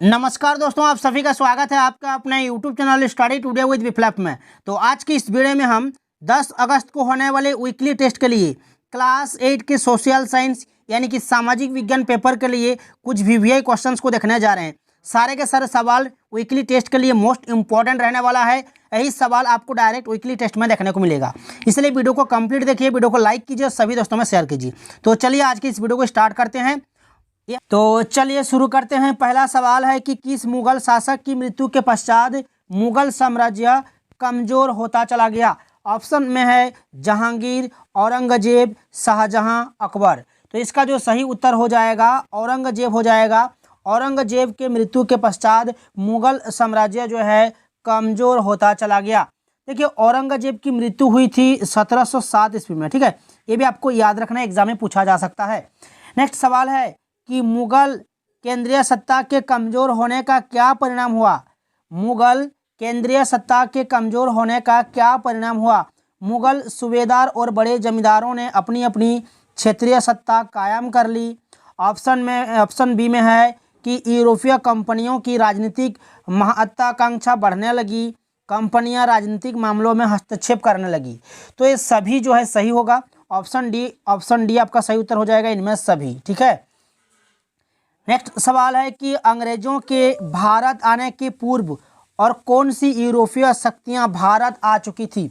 नमस्कार दोस्तों, आप सभी का स्वागत है आपका अपने YouTube channel study today with Viplav में। तो आज की इस वीडियो में हम 10 अगस्त को होने वाले वीकली टेस्ट के लिए क्लास 8 के सोशल साइंस यानी कि सामाजिक विज्ञान पेपर के लिए कुछ वीवीआई क्वेश्चंस को देखने जा रहे हैं। सारे के सारे सवाल वीकली टेस्ट के लिए मोस्ट इंपॉर्टेंट रहने वाला है। यही सवाल आपको डायरेक्ट वीकली टेस्ट में देखने को मिलेगा, इसलिए वीडियो को कंप्लीट देखिए, वीडियो को लाइक कीजिए, सभी दोस्तों में शेयर कीजिए। तो चलिए आज की इस वीडियो को स्टार्ट करते हैं। तो चलिए शुरू करते हैं। पहला सवाल है कि किस मुगल शासक की मृत्यु के पश्चात मुगल साम्राज्य कमजोर होता चला गया। ऑप्शन में है जहांगीर, औरंगजेब, शाहजहां, अकबर। तो इसका जो सही उत्तर हो जाएगा औरंगजेब हो जाएगा। औरंगजेब के मृत्यु के पश्चात मुगल साम्राज्य जो है कमजोर होता चला गया। देखिए, औरंगजेब की मृत्यु हुई थी 1707 ईस्वी में। ठीक है, ये भी आपको याद रखना, एग्जाम में पूछा जा सकता है। नेक्स्ट सवाल है कि मुगल केंद्रीय सत्ता के कमजोर होने का क्या परिणाम हुआ। मुगल केंद्रीय सत्ता के कमजोर होने का क्या परिणाम हुआ। मुगल सूबेदार और बड़े जमींदारों ने अपनी अपनी क्षेत्रीय सत्ता कायम कर ली। ऑप्शन बी में है कि यूरोपीय कंपनियों की राजनीतिक महत्वाकांक्षा बढ़ने लगी, कंपनियां राजनीतिक मामलों में हस्तक्षेप करने लगी। तो ये सभी जो है सही होगा। ऑप्शन डी आपका सही उत्तर हो जाएगा इनमें सभी। ठीक है, नेक्स्ट सवाल है कि अंग्रेजों के भारत आने के पूर्व और कौन सी यूरोपीय शक्तियां भारत आ चुकी थी।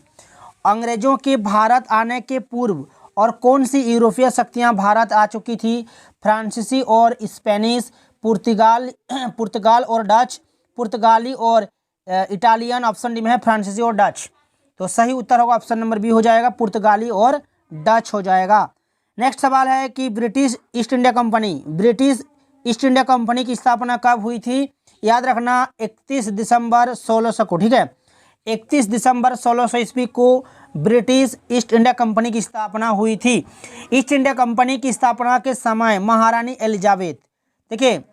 अंग्रेजों के भारत आने के पूर्व और कौन सी यूरोपीय शक्तियां भारत आ चुकी थी। फ्रांसीसी और स्पेनिश, पुर्तगाल और डच, पुर्तगाली और इटालियन। ऑप्शन डी में है फ्रांसीसी और डच। तो सही उत्तर होगा ऑप्शन नंबर बी हो जाएगा, पुर्तगाली और डच हो जाएगा। नेक्स्ट सवाल है कि ब्रिटिश ईस्ट इंडिया कंपनी की स्थापना कब हुई थी। याद रखना 31 दिसंबर 1600 को। ठीक है, 31 दिसंबर 1600 ईस्वी को ब्रिटिश ईस्ट इंडिया कंपनी की स्थापना हुई थी। ईस्ट इंडिया कंपनी की स्थापना के समय महारानी एलिजाबेथ, देखिए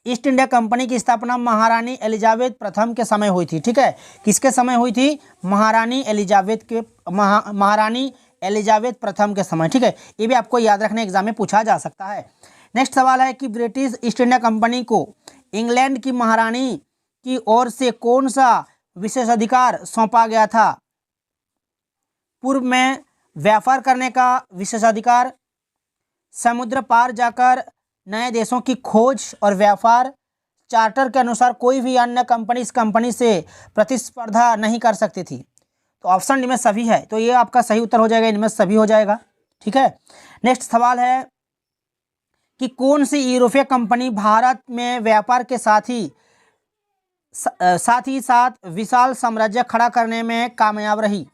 ईस्ट इंडिया कंपनी की स्थापना महारानी एलिजाबेथ प्रथम के समय हुई थी। ठीक है, किसके समय हुई थी। महारानी एलिजाबेथ प्रथम के समय। ठीक है, ये भी आपको याद रखना, एग्जाम में पूछा जा सकता है। नेक्स्ट सवाल है कि ब्रिटिश ईस्ट इंडिया कंपनी को इंग्लैंड की महारानी की ओर से कौन सा विशेषाधिकार सौंपा गया था। पूर्व में व्यापार करने का विशेषाधिकार, समुद्र पार जाकर नए देशों की खोज और व्यापार, चार्टर के अनुसार कोई भी अन्य कंपनी इस कंपनी से प्रतिस्पर्धा नहीं कर सकती थी। तो ऑप्शन डी में सभी है, तो ये आपका सही उत्तर हो जाएगा, इनमें सभी हो जाएगा। ठीक है, नेक्स्ट सवाल है कि कौन सी यूरोपीय कंपनी भारत में व्यापार के साथ ही विशाल साम्राज्य खड़ा करने में कामयाब रही।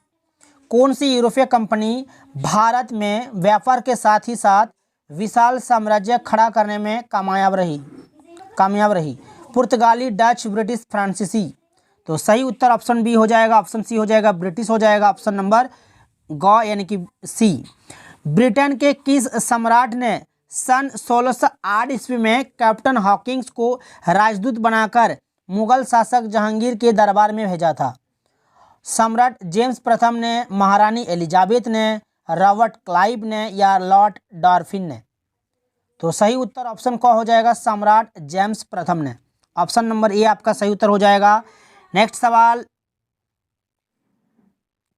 कौन सी यूरोपीय कंपनी भारत में व्यापार के साथ विशाल साम्राज्य खड़ा करने में कामयाब रही। पुर्तगाली, डच, ब्रिटिश, फ्रांसीसी। तो सही उत्तर ऑप्शन बी हो जाएगा, ऑप्शन सी हो जाएगा, ब्रिटिश हो जाएगा। ऑप्शन नंबर ग यानी कि सी। ब्रिटेन के किस सम्राट ने सन 1608 ईस्वी में कैप्टन हॉकिंस को राजदूत बनाकर मुगल शासक जहांगीर के दरबार में भेजा था। सम्राट जेम्स प्रथम ने, महारानी एलिजाबेथ ने, रॉबर्ट क्लाइव ने या लॉर्ड डॉल्फिन ने। तो सही उत्तर ऑप्शन क हो जाएगा, सम्राट जेम्स प्रथम ने। ऑप्शन नंबर ए आपका सही उत्तर हो जाएगा। नेक्स्ट सवाल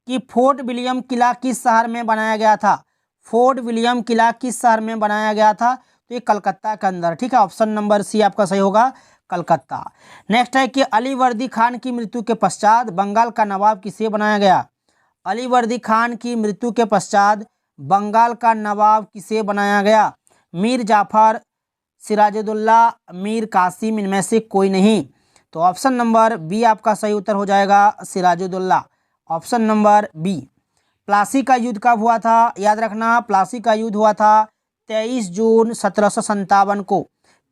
कि फोर्ट विलियम किला किस शहर में बनाया गया था। फोर्ट विलियम किला किस शहर में बनाया गया था। तो ये कलकत्ता के अंदर। ठीक है, ऑप्शन नंबर सी आपका सही होगा, कलकत्ता। नेक्स्ट है कि अली वर्दी खान की मृत्यु के पश्चात बंगाल का नवाब किसे बनाया गया। अली वर्दी खान की मृत्यु के पश्चात बंगाल का नवाब किसे बनाया गया। मीर जाफर, सिराजुद्दौला, मीर कासिम, इनमें से कोई नहीं। तो ऑप्शन नंबर बी आपका सही उत्तर हो जाएगा, Sirajuddaula. Option number B. Plassey का युद्ध कब हुआ था। याद रखना, प्लासी का युद्ध हुआ था 23 जून 1757 को।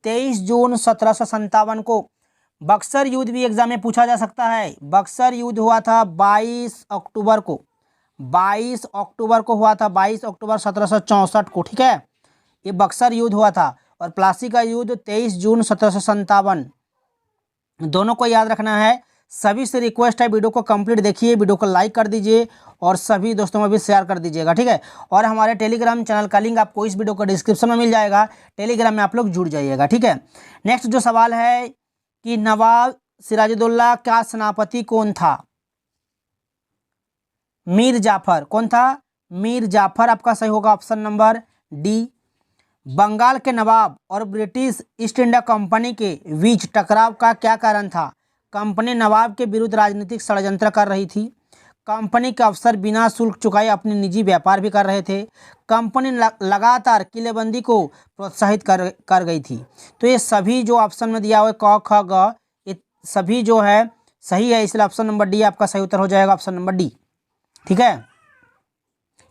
23 जून 1757 को। बक्सर युद्ध भी एग्जाम में पूछा जा सकता है। बक्सर युद्ध हुआ था 22 अक्टूबर को। 22 अक्टूबर को हुआ था, 22 अक्टूबर 1764 को। ठीक है, ये बक्सर युद्ध हुआ था। और प्लासी का युद्ध 23 जून 1757। दोनों को याद रखना है। सभी से रिक्वेस्ट है, वीडियो को कंप्लीट देखिए, वीडियो को लाइक कर दीजिए और सभी दोस्तों में भी शेयर कर दीजिएगा। ठीक है, और हमारे टेलीग्राम चैनल का लिंक आपको इस वीडियो को डिस्क्रिप्शन में मिल जाएगा, टेलीग्राम में आप लोग जुड़ जाइएगा। ठीक है, नेक्स्ट जो सवाल है कि नवाब सिराजुद्दौला का सेनापति कौन था? मीर जाफर। कौन था? मीर जाफर आपका सही होगा ऑप्शन नंबर डी। बंगाल के नवाब और ब्रिटिश ईस्ट इंडिया कंपनी के बीच टकराव का क्या कारण था? कंपनी नवाब के विरुद्ध राजनीतिक षड्यंत्र कर रही थी। कंपनी के अफसर बिना शुल्क चुकाए अपने निजी व्यापार भी कर रहे थे। कंपनी लगातार किलेबंदी को प्रोत्साहित कर गई थी। तो ये सभी जो ऑप्शन में दिया हुआ है क ख ग, ये सभी जो है सही है, इसलिए ऑप्शन नंबर डी आपका सही उत्तर हो जाएगा, ऑप्शन नंबर डी। ठीक है,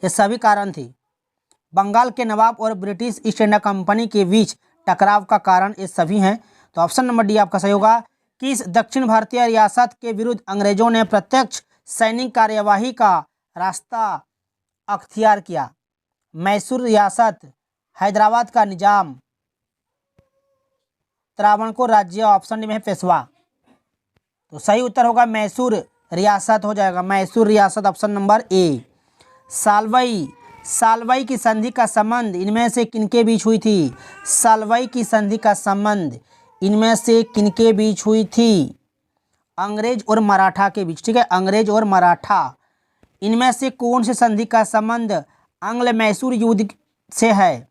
ये सभी कारण थे। बंगाल के नवाब और ब्रिटिश ईस्ट इंडिया कंपनी के बीच टकराव का कारण ये सभी हैं। तो ऑप्शन नंबर डी आपका सही होगा। किस दक्षिण भारतीय रियासत के विरुद्ध अंग्रेजों ने प्रत्यक्ष सैनिक कार्यवाही का रास्ता अख्तियार किया? मैसूर रियासत, हैदराबाद का निजाम, त्रावणकोर राज्य, ऑप्शन डी में है पेशवा। तो सही उत्तर होगा मैसूर रियासत हो जाएगा, मैसूर रियासत, ऑप्शन नंबर ए। सालवई की संधि का संबंध इनमें से किनके बीच हुई थी? सालवई की संधि का संबंध इनमें से किनके बीच हुई थी? अंग्रेज और मराठा के बीच। ठीक है, अंग्रेज और मराठा, इनमें से कौन से संधि का संबंध आंग्ल मैसूर युद्ध से है?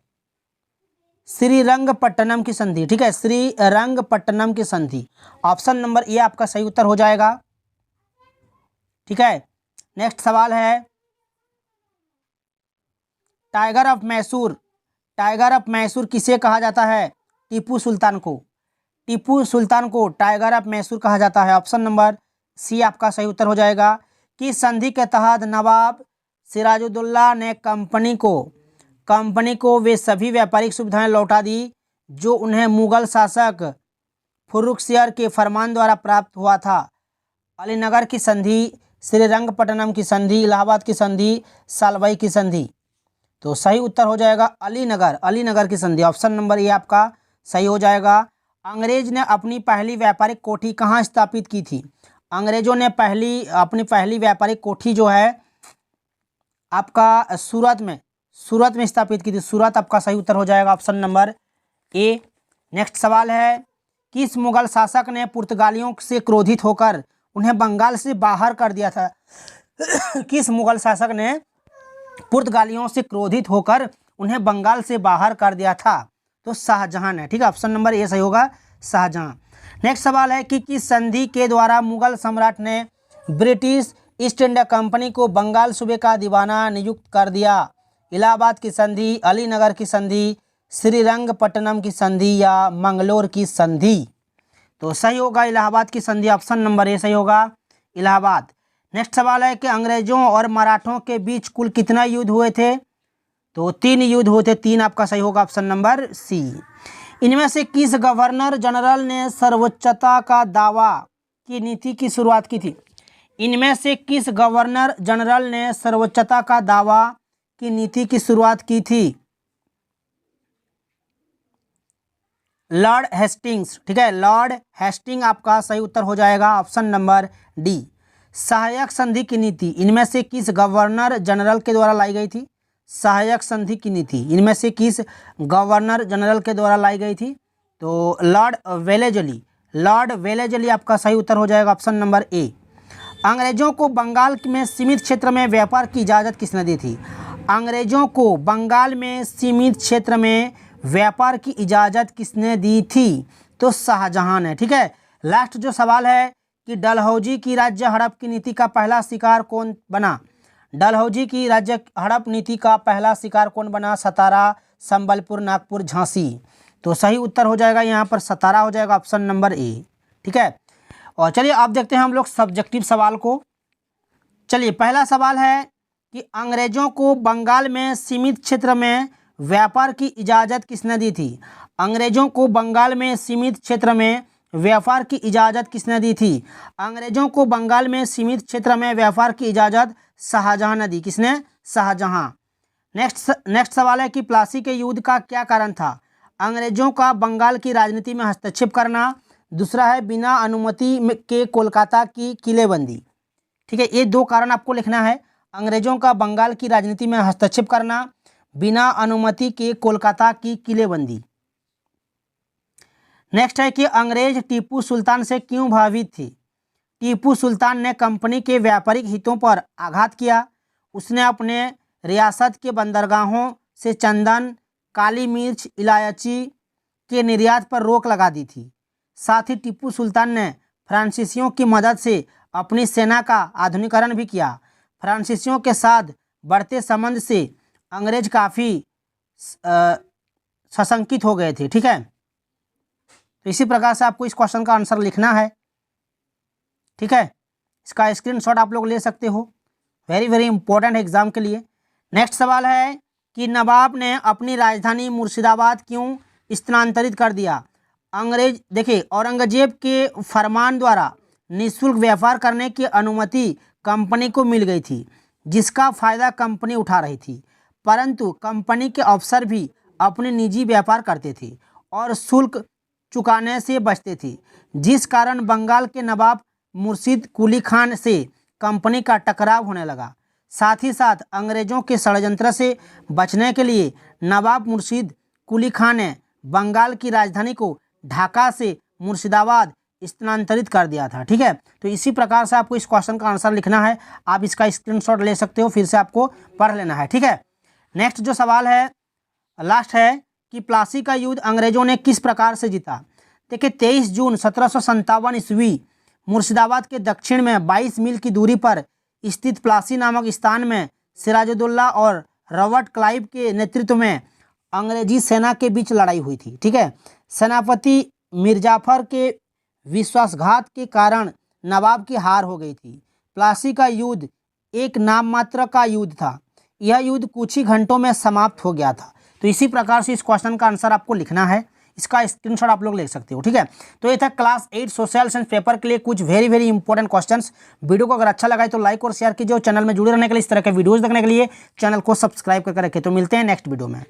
श्रीरंगपट्टनम की संधि। ठीक है, श्रीरंगपट्टनम की संधि, ऑप्शन नंबर ए आपका सही उत्तर हो जाएगा। ठीक है, नेक्स्ट सवाल है tiger of Mysore. Tiger of Mysore किसे कहा जाता है? टीपू सुल्तान को। टीपू सुल्तान को टाइगर ऑफ मैसूर कहा जाता है, ऑप्शन नंबर सी आपका सही उत्तर हो जाएगा। किस संधि के तहत नवाब सिराजुद्दौला ने कंपनी को वे सभी व्यापारिक सुविधाएं लौटा दी जो उन्हें मुगल शासक फर्रुखसियर के फरमान द्वारा प्राप्त हुआ था? अलीनगर की संधि, श्रीरंगपट्टनम की संधि, इलाहाबाद की संधि, सालवई की संधि। तो सही उत्तर हो जाएगा अलीनगर की संधि, ऑप्शन नंबर ए आपका सही हो जाएगा। अंग्रेज ने अपनी पहली व्यापारिक कोठी कहाँ स्थापित की थी? अंग्रेजों ने अपनी पहली व्यापारिक कोठी जो है आपका सूरत में स्थापित की थी, सूरत आपका सही उत्तर हो जाएगा, ऑप्शन नंबर ए। नेक्स्ट सवाल है किस मुगल शासक ने पुर्तगालियों से क्रोधित होकर उन्हें बंगाल से बाहर कर दिया था? किस मुगल शासक ने पुर्तगालियों से क्रोधित होकर उन्हें बंगाल से बाहर कर दिया था? तो शाहजहां है। ठीक है, ऑप्शन नंबर ए सही होगा, शाहजहां। नेक्स्ट सवाल है कि किस संधि के द्वारा मुगल सम्राट ने ब्रिटिश ईस्ट इंडिया कंपनी को बंगाल सूबे का दीवाना नियुक्त कर दिया? इलाहाबाद की संधि, अलीनगर की संधि, श्रीरंगपट्टनम की संधि या मंगलोर की संधि? तो सही होगा इलाहाबाद की संधि, ऑप्शन नंबर ए सही होगा, इलाहाबाद। नेक्स्ट सवाल है कि अंग्रेजों और मराठों के बीच कुल कितना युद्ध हुए थे? तो 3 युद्ध हुए थे, 3 आपका सही होगा, ऑप्शन नंबर सी। इनमें से किस गवर्नर जनरल ने सर्वोच्चता का दावा की नीति की शुरुआत की थी? इनमें से किस गवर्नर जनरल ने सर्वोच्चता का दावा की नीति की शुरुआत की थी? Lord Hastings. ठीक है, लॉर्ड हेस्टिंग आपका सही उत्तर हो जाएगा, ऑप्शन नंबर डी। सहायक संधि की नीति इनमें से किस गवर्नर जनरल के द्वारा लाई गई थी? सहायक संधि की नीति इनमें से किस गवर्नर जनरल के द्वारा लाई गई थी? तो लॉर्ड वेलेजली आपका सही उत्तर हो जाएगा, ऑप्शन नंबर ए। अंग्रेजों को बंगाल में सीमित क्षेत्र में व्यापार की इजाज़त किसने दी थी? अंग्रेजों को बंगाल में सीमित क्षेत्र में व्यापार की इजाज़त किसने दी थी? तो शाहजहां ने। ठीक है, लास्ट जो सवाल है कि डलहौजी की राज्य हड़प की नीति का पहला शिकार कौन बना? डलहौजी की राज्य हड़प नीति का पहला शिकार कौन बना? सतारा, संबलपुर, नागपुर, झांसी। तो सही उत्तर हो जाएगा यहाँ पर सतारा हो जाएगा, ऑप्शन नंबर ए। ठीक है, और चलिए आप देखते हैं हम लोग सब्जेक्टिव सवाल को। चलिए पहला सवाल है कि अंग्रेजों को बंगाल में सीमित क्षेत्र में व्यापार की इजाज़त किसने दी थी? अंग्रेजों को बंगाल में सीमित क्षेत्र में व्यापार की इजाज़त किसने दी थी? अंग्रेजों को बंगाल में सीमित क्षेत्र में व्यापार की इजाज़त शाहजहां ने दी। किसने? शाहजहां। नेक्स्ट सवाल है कि प्लासी के युद्ध का क्या कारण था? अंग्रेजों का बंगाल की राजनीति में हस्तक्षेप करना। दूसरा है बिना अनुमति के कोलकाता की किलेबंदी। ठीक है, ये 2 कारण आपको लिखना है। अंग्रेजों का बंगाल की राजनीति में हस्तक्षेप करना, बिना अनुमति के कोलकाता की किलेबंदी। नेक्स्ट है कि अंग्रेज टीपू सुल्तान से क्यों भयभीत थी। टीपू सुल्तान ने कंपनी के व्यापारिक हितों पर आघात किया। उसने अपने रियासत के बंदरगाहों से चंदन, काली मिर्च, इलायची के निर्यात पर रोक लगा दी थी। साथ ही टीपू सुल्तान ने फ्रांसीसियों की मदद से अपनी सेना का आधुनिकीकरण भी किया। फ्रांसीसियों के साथ बढ़ते संबंध से अंग्रेज काफ़ी सशंकित हो गए थे। ठीक है, तो इसी प्रकार से आपको इस क्वेश्चन का आंसर लिखना है। ठीक है, इसका स्क्रीनशॉट आप लोग ले सकते हो, वेरी वेरी इंपॉर्टेंट एग्जाम के लिए। नेक्स्ट सवाल है कि नवाब ने अपनी राजधानी मुर्शिदाबाद क्यों स्थानांतरित कर दिया। अंग्रेज देखिए, औरंगजेब के फरमान द्वारा निःशुल्क व्यापार करने की अनुमति कंपनी को मिल गई थी, जिसका फायदा कंपनी उठा रही थी। परंतु कंपनी के अफसर भी अपने निजी व्यापार करते थे और शुल्क चुकाने से बचते थे, जिस कारण बंगाल के नवाब मुर्शिद कुली खान से कंपनी का टकराव होने लगा। साथ ही साथ अंग्रेजों के षड्यंत्र से बचने के लिए नवाब मुर्शिद कुली खान ने बंगाल की राजधानी को ढाका से मुर्शिदाबाद स्थानांतरित कर दिया था। ठीक है, तो इसी प्रकार से आपको इस क्वेश्चन का आंसर लिखना है। आप इसका स्क्रीनशॉट ले सकते हो, फिर से आपको पढ़ लेना है। ठीक है, नेक्स्ट जो सवाल है लास्ट है कि प्लासी का युद्ध अंग्रेजों ने किस प्रकार से जीता। देखिए, 23 जून 1757 ईस्वी मुर्शिदाबाद के दक्षिण में 22 मील की दूरी पर स्थित प्लासी नामक स्थान में सिराजुद्दौला और रॉबर्ट क्लाइव के नेतृत्व में अंग्रेजी सेना के बीच लड़ाई हुई थी। ठीक है, सेनापति मीरजाफर के विश्वासघात के कारण नवाब की हार हो गई थी। प्लासी का युद्ध एक नाम मात्र का युद्ध था। यह युद्ध कुछ ही घंटों में समाप्त हो गया था। तो इसी प्रकार से इस क्वेश्चन का आंसर आपको लिखना है। इसका स्क्रीनशॉट आप लोग ले सकते हो। ठीक है, तो ये था क्लास 8 सोशल साइंस पेपर के लिए कुछ very very important questions. Video को अगर अच्छा लगा है तो लाइक और शेयर कीजिए और चैनल में जुड़े रहने के लिए, इस तरह के वीडियोस देखने के लिए चैनल को सब्सक्राइब करके रखें। तो मिलते हैं नेक्स्ट वीडियो में।